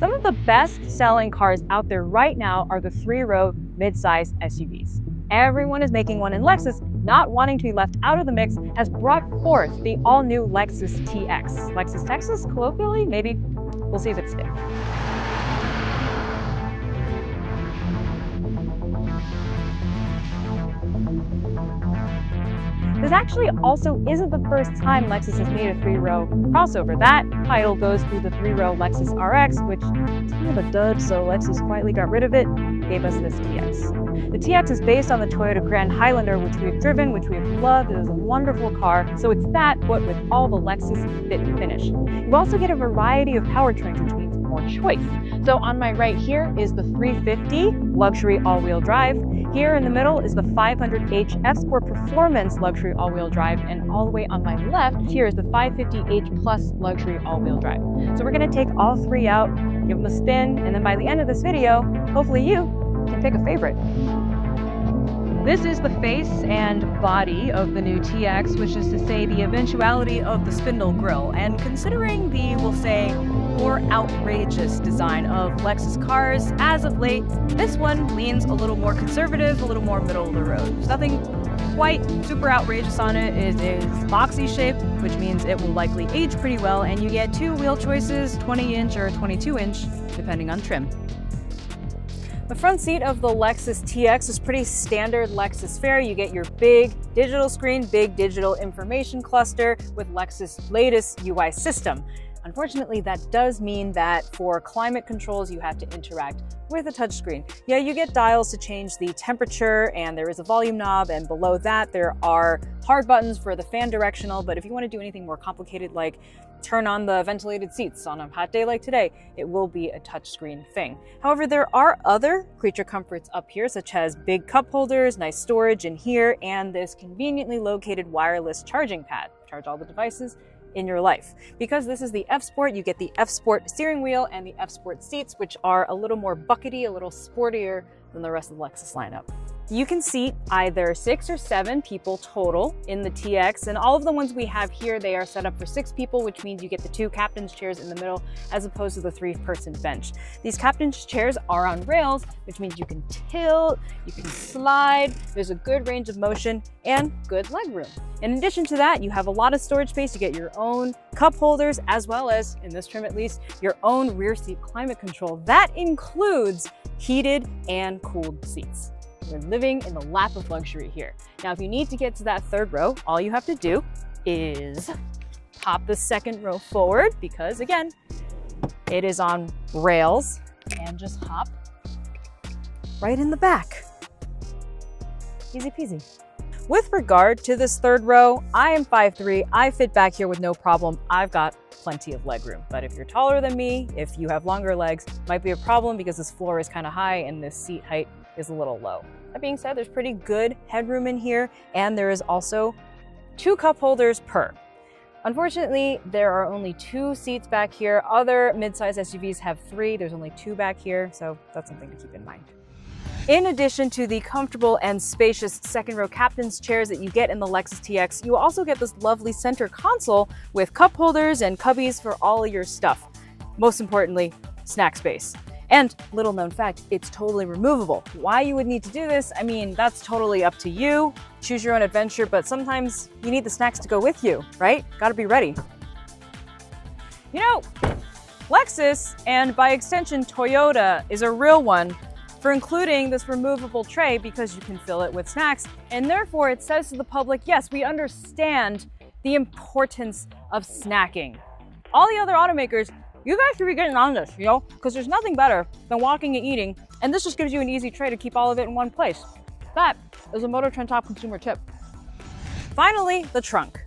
Some of the best-selling cars out there right now are the three-row mid-size SUVs. Everyone is making one, and Lexus, not wanting to be left out of the mix, has brought forth the all-new Lexus TX. Lexus Texas, colloquially, maybe. We'll see if it sticks. This actually also isn't the first time Lexus has made a three-row crossover. That title goes through the three-row Lexus RX, which is kind of a dud, so Lexus quietly got rid of it, gave us this TX. The TX is based on the Toyota Grand Highlander, which we have driven, which we have loved. It is a wonderful car, so it's that, but with all the Lexus fit and finish. You also get a variety of powertrains, which means more choice. So on my right here is the 350 luxury all-wheel drive. Here in the middle is the 500h F-Sport Performance luxury all-wheel drive, and all the way on my left here is the 550h Plus luxury all-wheel drive. So we're going to take all three out, give them a spin, and then by the end of this video, hopefully you can pick a favorite. This is the face and body of the new TX, which is to say the eventuality of the spindle grille. And considering the, we'll say, more outrageous design of Lexus cars, as of late, this one leans a little more conservative, a little more middle of the road. There's nothing quite super outrageous on it. It is boxy shape, which means it will likely age pretty well, and you get two wheel choices, 20-inch or 22-inch, depending on trim. The front seat of the Lexus TX is pretty standard Lexus fare. You get your big digital screen, big digital information cluster with Lexus' latest UI system. Unfortunately, that does mean that for climate controls, you have to interact with a touchscreen. Yeah, you get dials to change the temperature, and there is a volume knob, and below that there are hard buttons for the fan directional, but if you want to do anything more complicated like turn on the ventilated seats on a hot day like today, it will be a touchscreen thing. However, there are other creature comforts up here, such as big cup holders, nice storage in here, and this conveniently located wireless charging pad. Charge all the devices in your life. Because this is the F-Sport, you get the F-Sport steering wheel and the F-Sport seats, which are a little more buckety, a little sportier than the rest of the Lexus lineup. You can seat either 6 or 7 people total in the TX, and all of the ones we have here, they are set up for 6 people, which means you get the 2 captain's chairs in the middle as opposed to the 3-person bench. These captain's chairs are on rails, which means you can tilt, you can slide, there's a good range of motion, and good leg room. In addition to that, you have a lot of storage space. You get your own cup holders, as well as, in this trim at least, your own rear seat climate control. That includes heated and cooled seats. We're living in the lap of luxury here. Now, if you need to get to that third row, all you have to do is pop the second row forward, because again, it is on rails, and just hop right in the back. Easy peasy. With regard to this third row, I am 5'3", I fit back here with no problem. I've got plenty of leg room. But if you're taller than me, if you have longer legs, might be a problem because this floor is kind of high and this seat height is a little low. That being said, there's pretty good headroom in here, and there is also 2 cup holders per. Unfortunately, there are only 2 seats back here. Other midsize SUVs have 3. There's only 2 back here, so that's something to keep in mind. In addition to the comfortable and spacious second row captain's chairs that you get in the Lexus TX, you also get this lovely center console with cup holders and cubbies for all of your stuff. Most importantly, snack space. And little known fact, it's totally removable. Why you would need to do this, I mean, that's totally up to you. Choose your own adventure, but sometimes you need the snacks to go with you, right? Gotta be ready. You know, Lexus, and by extension Toyota, is a real one for including this removable tray because you can fill it with snacks, and therefore it says to the public, yes, we understand the importance of snacking. All the other automakers, you guys should be getting on this, you know, because there's nothing better than walking and eating, and this just gives you an easy tray to keep all of it in one place. That is a Motor Trend top consumer tip. Finally, the trunk.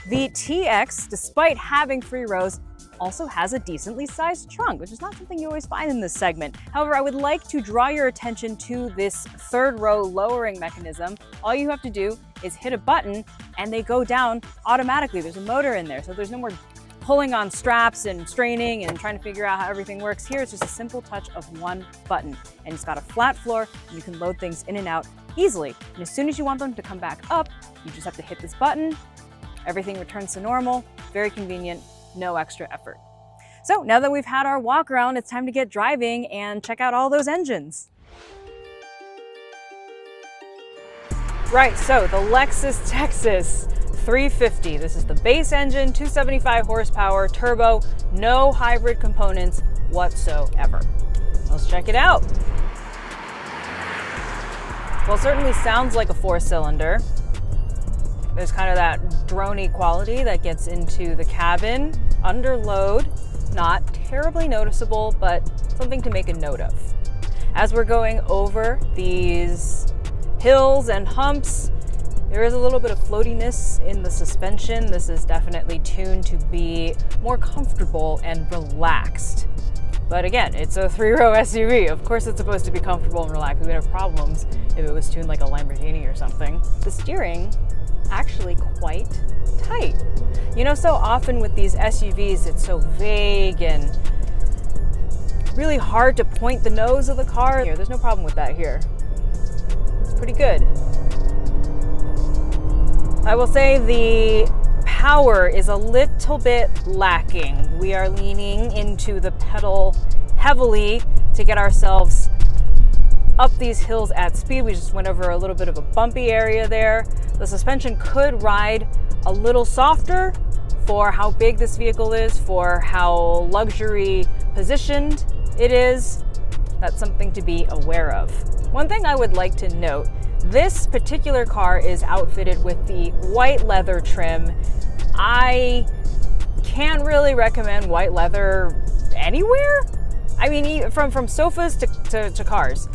The TX, despite having 3 rows, also has a decently sized trunk, which is not something you always find in this segment. However, I would like to draw your attention to this third row lowering mechanism. All you have to do is hit a button and they go down automatically. There's a motor in there, so there's no more pulling on straps and straining and trying to figure out how everything works. Here, it's just a simple touch of one button, and it's got a flat floor, and you can load things in and out easily. And as soon as you want them to come back up, you just have to hit this button. Everything returns to normal. Very convenient, no extra effort. So now that we've had our walk around, it's time to get driving and check out all those engines. Right, so the Lexus Texas 350. This is the base engine, 275 horsepower, turbo, no hybrid components whatsoever. Let's check it out. Well, it certainly sounds like a 4-cylinder. There's kind of that droney quality that gets into the cabin. Under load, not terribly noticeable, but something to make a note of. As we're going over these hills and humps, there is a little bit of floatiness in the suspension. This is definitely tuned to be more comfortable and relaxed. But again, it's a 3-row SUV. Of course it's supposed to be comfortable and relaxed. We would have problems if it was tuned like a Lamborghini or something. The steering, actually quite tight. You know, so often with these SUVs, it's so vague and really hard to point the nose of the car. Here, there's no problem with that here. It's pretty good. I will say the power is a little bit lacking. We are leaning into the pedal heavily to get ourselves up these hills at speed. We just went over a little bit of a bumpy area there. The suspension could ride a little softer for how big this vehicle is, for how luxury positioned it is. That's something to be aware of. One thing I would like to note, this particular car is outfitted with the white leather trim. I can't really recommend white leather anywhere. I mean, from sofas to cars.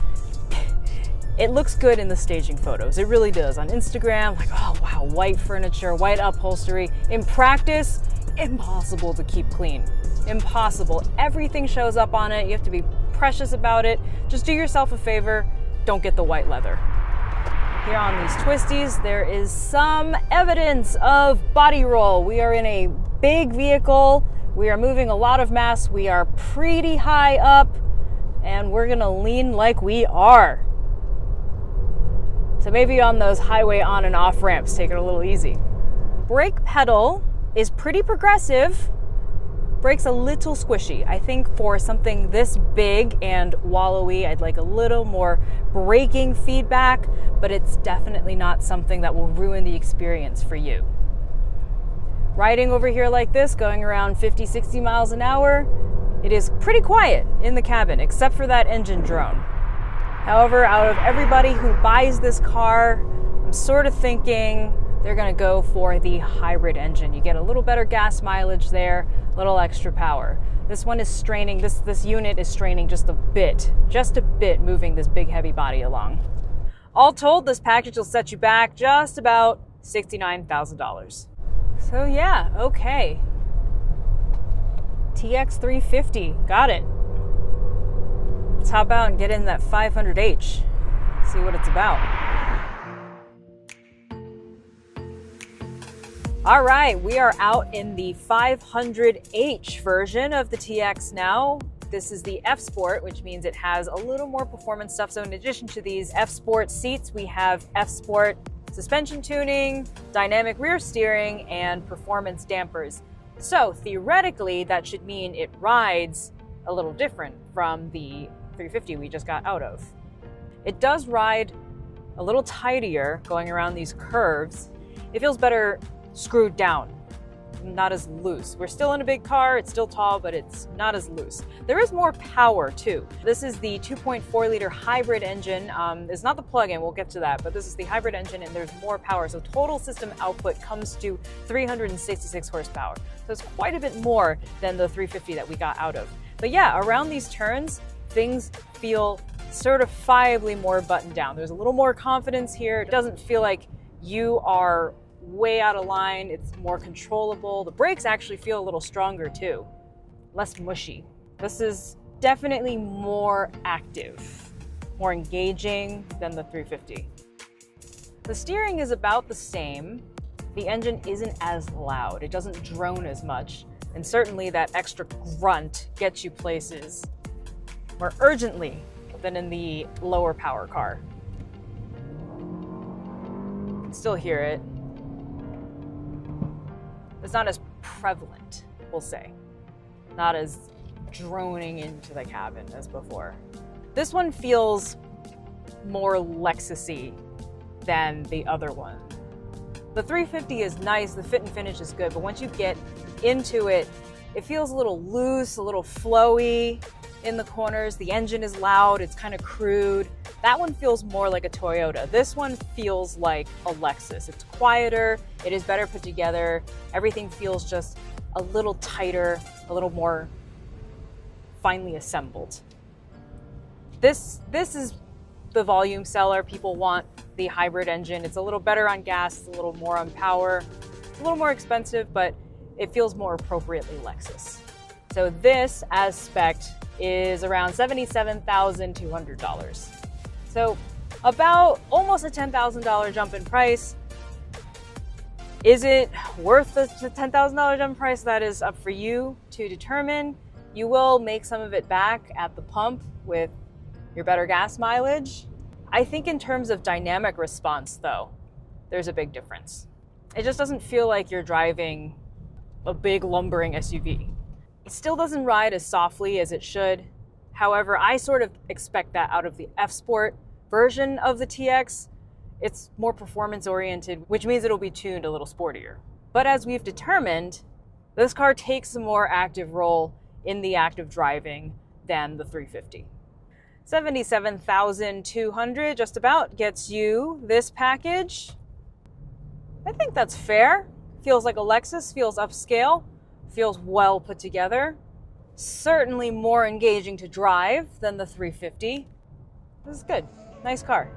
It looks good in the staging photos. It really does. On Instagram, like, oh wow, white furniture, white upholstery. In practice, impossible to keep clean. Impossible. Everything shows up on it. You have to be precious about it. Just do yourself a favor, don't get the white leather. Here on these twisties, there is some evidence of body roll. We are in a big vehicle. We are moving a lot of mass. We are pretty high up, and we're gonna lean like we are. So maybe on those highway on and off ramps, take it a little easy. Brake pedal is pretty progressive. Brake's a little squishy. I think for something this big and wallowy, I'd like a little more braking feedback, but it's definitely not something that will ruin the experience for you. Riding over here like this, going around 50, 60 miles an hour, it is pretty quiet in the cabin, except for that engine drone. However, out of everybody who buys this car, I'm sort of thinking they're gonna go for the hybrid engine. You get a little better gas mileage there, a little extra power. This one is straining, this unit is straining just a bit, moving this big heavy body along. All told, this package will set you back just about $69,000. So yeah, okay. TX 350, got it. Let's hop out and get in that 500H, see what it's about. All right, we are out in the 500H version of the TX now. This is the F Sport, which means it has a little more performance stuff. So in addition to these F Sport seats, we have F Sport suspension tuning, dynamic rear steering, and performance dampers. So theoretically, that should mean it rides a little different from the 350 we just got out of. It does ride a little tidier going around these curves. It feels better screwed down, not as loose. We're still in a big car, it's still tall, but it's not as loose. There is more power too. This is the 2.4 liter hybrid engine. It's not the plug-in, we'll get to that, but this is the hybrid engine and there's more power. So total system output comes to 366 horsepower. So it's quite a bit more than the 350 that we got out of. But yeah, around these turns, things feel certifiably more buttoned down. There's a little more confidence here. It doesn't feel like you are way out of line. It's more controllable. The brakes actually feel a little stronger too, less mushy. This is definitely more active, more engaging than the 350. The steering is about the same. The engine isn't as loud. It doesn't drone as much. And certainly that extra grunt gets you places more urgently than in the lower power car. You can still hear it. It's not as prevalent, we'll say. not as droning into the cabin as before. This one feels more Lexus-y than the other one. The 350 is nice, the fit and finish is good, but once you get into it, it feels a little loose, a little flowy in the corners. The engine is loud, it's kind of crude. That one feels more like a Toyota. This one feels like a Lexus. It's quieter, it is better put together. Everything feels just a little tighter, a little more finely assembled. This is the volume seller. People want the hybrid engine. It's a little better on gas, it's a little more on power. It's a little more expensive, but it feels more appropriately Lexus. So this, as spec'd, is around $77,200. So about almost a $10,000 jump in price. Is it worth the $10,000 jump in price? That is up for you to determine. You will make some of it back at the pump with your better gas mileage. I think in terms of dynamic response, though, there's a big difference. It just doesn't feel like you're driving a big lumbering SUV. It still doesn't ride as softly as it should. However, I sort of expect that out of the F-Sport version of the TX. It's more performance oriented, which means it'll be tuned a little sportier. But as we've determined, this car takes a more active role in the act of driving than the 350. $77,200 just about gets you this package. I think that's fair. Feels like a Lexus, feels upscale, feels well put together. Certainly more engaging to drive than the 350. This is good. Nice car.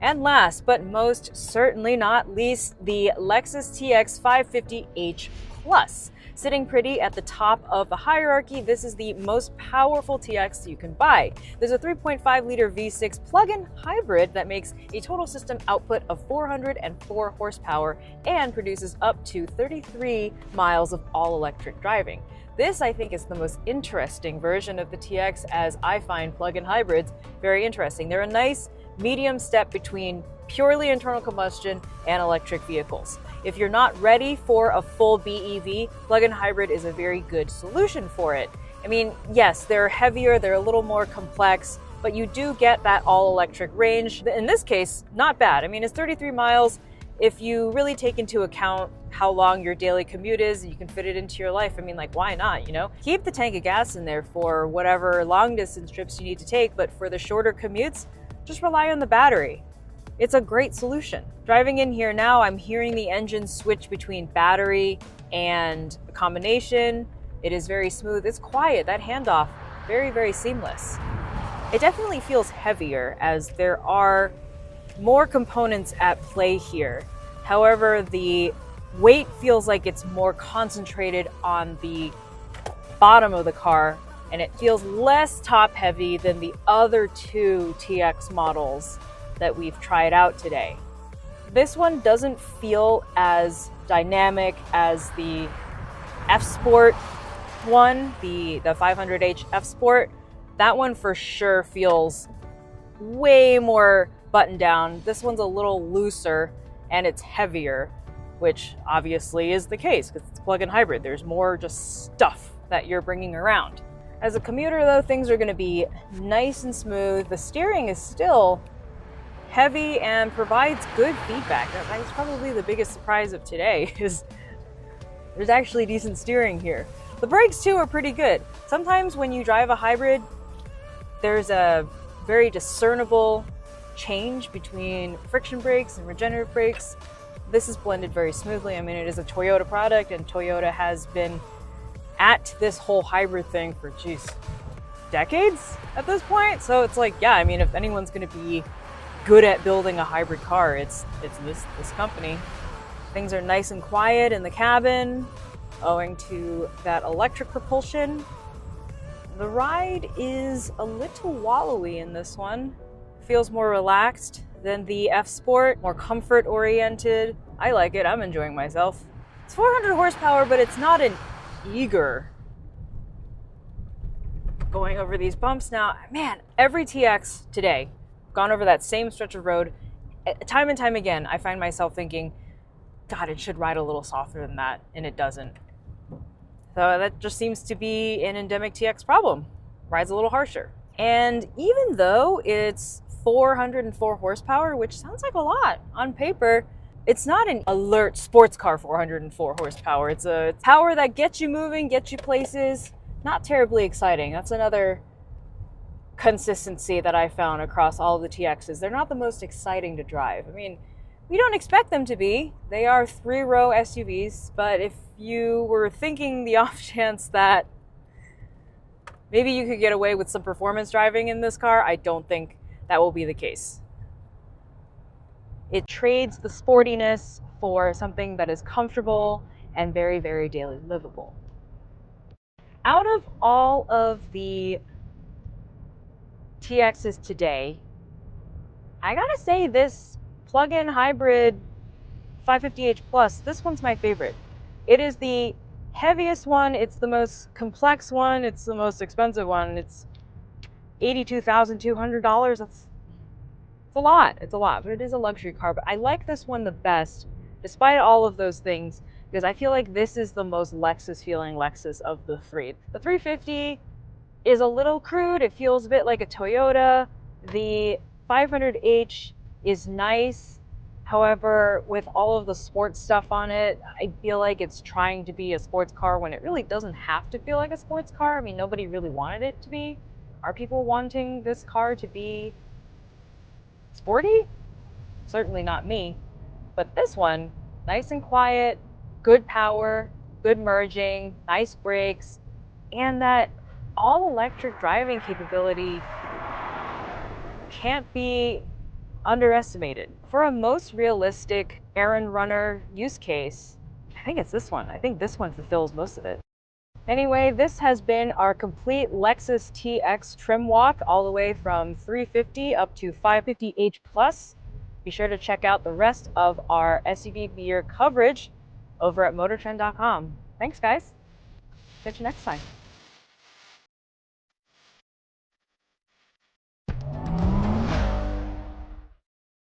And last but most certainly not least, the Lexus TX 550h Plus. Sitting pretty at the top of the hierarchy, this is the most powerful TX you can buy. There's a 3.5 liter V6 plug-in hybrid that makes a total system output of 404 horsepower and produces up to 33 miles of all-electric driving. This, I think, is the most interesting version of the TX, as I find plug-in hybrids very interesting. They're a nice medium step between purely internal combustion and electric vehicles. If you're not ready for a full BEV, plug-in hybrid is a very good solution for it. I mean, yes, they're heavier, they're a little more complex, but you do get that all-electric range. In this case, not bad. I mean, it's 33 miles. If you really take into account how long your daily commute is, you can fit it into your life. I mean, like, why not, you know? Keep the tank of gas in there for whatever long-distance trips you need to take, but for the shorter commutes, just rely on the battery. It's a great solution. Driving in here now, I'm hearing the engine switch between battery and a combination. It is very smooth. It's quiet. That handoff, very, very seamless. It definitely feels heavier as there are more components at play here. However, the weight feels like it's more concentrated on the bottom of the car, and it feels less top heavy than the other two TX models that we've tried out today. This one doesn't feel as dynamic as the F-Sport one, the 500h F-Sport. That one for sure feels way more buttoned down. This one's a little looser and it's heavier, which obviously is the case because it's plug-in hybrid. There's more just stuff that you're bringing around. As a commuter though, things are gonna be nice and smooth. The steering is still heavy and provides good feedback. That's probably the biggest surprise of today, is there's actually decent steering here. The brakes too are pretty good. Sometimes when you drive a hybrid, there's a very discernible change between friction brakes and regenerative brakes. This is blended very smoothly. I mean, it is a Toyota product, and Toyota has been at this whole hybrid thing for, geez, decades at this point. So it's like, yeah, I mean, if anyone's gonna be good at building a hybrid car, it's this company. Things are nice and quiet in the cabin owing to that electric propulsion. The ride is a little wallowy in this one. Feels more relaxed than the F-Sport, more comfort oriented. I like it, I'm enjoying myself. It's 400 horsepower, but it's not an eager going over these bumps. Now, man, every TX today, gone over that same stretch of road, time and time again, I find myself thinking, God, it should ride a little softer than that, and it doesn't. So that just seems to be an endemic TX problem. Rides a little harsher. And even though it's 404 horsepower, which sounds like a lot on paper, it's not an alert sports car 404 horsepower. It's a power that gets you moving, gets you places. Not terribly exciting. That's another consistency that I found across all of the TXs. They're not the most exciting to drive. I mean, we don't expect them to be. They are 3-row SUVs, but if you were thinking the off chance that maybe you could get away with some performance driving in this car, I don't think that will be the case. It trades the sportiness for something that is comfortable and very, very daily livable. Out of all of the TXs today, I gotta say this plug-in hybrid 550h Plus, this one's my favorite. It is the heaviest one, it's the most complex one, it's the most expensive one. It's $82,200. It's a lot. It's a lot, but it is a luxury car. But I like this one the best, despite all of those things, because I feel like this is the most Lexus feeling Lexus of the three. The 350 is a little crude. It feels a bit like a Toyota. The 500h is nice. However, with all of the sports stuff on it, I feel like it's trying to be a sports car when it really doesn't have to feel like a sports car. I mean, nobody really wanted it to be. Are people wanting this car to be sporty? Certainly not me. But this one, nice and quiet, good power, good merging, nice brakes, and that all-electric driving capability can't be underestimated. For a most realistic errand runner use case, I think it's this one. I think this one fulfills most of it. Anyway, this has been our complete Lexus TX trim walk all the way from 350 up to 550h Plus. Be sure to check out the rest of our SUV beer coverage over at motortrend.com. Thanks, guys. Catch you next time.